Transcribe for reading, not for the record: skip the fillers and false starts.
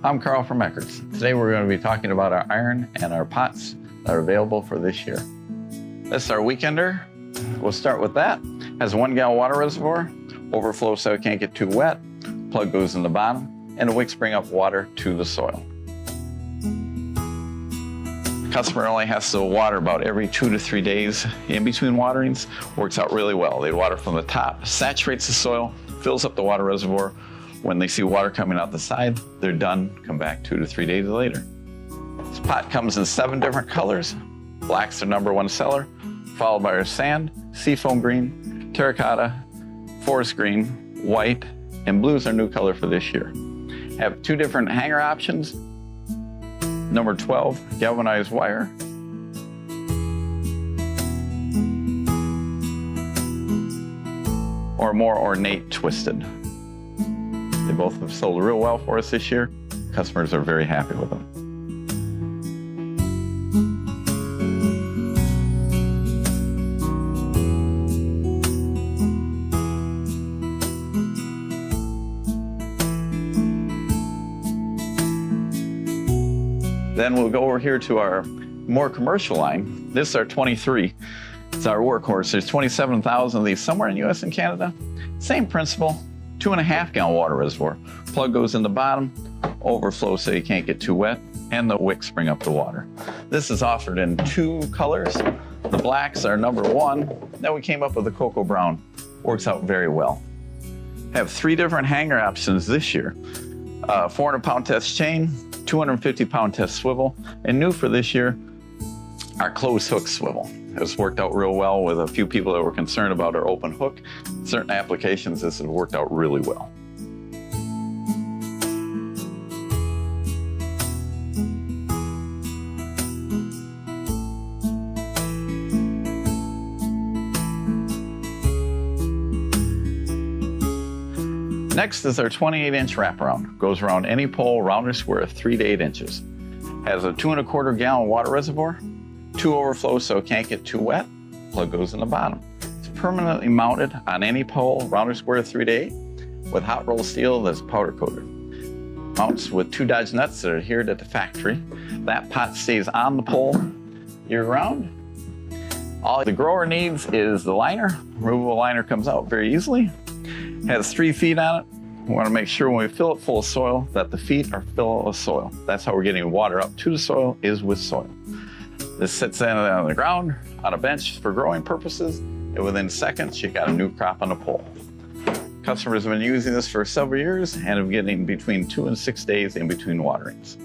I'm Carl from Eckert. Today we're going to be talking about our iron and our pots that are available for this year. This is our weekender. We'll start with that. Has a 1 gallon water reservoir, overflow so it can't get too wet, plug goes in the bottom, and the wicks bring up water to the soil. The customer only has to water about every 2 to 3 days in between waterings. Works out really well. They water from the top, saturates the soil, fills up the water reservoir. When they see water coming out the side, they're done. Come back 2 to 3 days later. This pot comes in 7 different colors. Black's the #1 seller, followed by our sand, seafoam green, terracotta, forest green, white, and blue is our new color for this year. Have 2 different hanger options. Number 12, galvanized wire. Or more ornate twisted. They both have sold real well for us this year. Customers are very happy with them. Then we'll go over here to our more commercial line. This is our 23. It's our workhorse. There's 27,000 of these somewhere in US and Canada. Same principle, 2.5 gallon water reservoir. Plug goes in the bottom, overflow so you can't get too wet, and the wicks bring up the water. This is offered in 2 colors. The blacks are #1. Then we came up with the cocoa brown. Works out very well. Have 3 different hanger options this year. 400-pound test chain, 250-pound test swivel, and new for this year, our closed hook swivel. It's worked out real well with a few people that were concerned about our open hook. Certain applications, this has worked out really well. Next is our 28-inch wraparound. Goes around any pole, round or square, 3 to 8 inches. Has a 2.25 gallon water reservoir, 2 overflows so it can't get too wet. Plug goes in the bottom. It's permanently mounted on any pole, round or square, 3 to 8, with hot rolled steel that's powder coated. Mounts with 2 Dodge nuts that are adhered at the factory. That pot stays on the pole year round. All the grower needs is the liner. Removable liner comes out very easily. Has 3 feet on it. We want to make sure when we fill it full of soil that the feet are full of soil. That's how we're getting water up to the soil, is with soil. This sits on the ground on a bench for growing purposes, and within seconds you got a new crop on the pole. Customers have been using this for several years and are getting between 2 and 6 days in between waterings.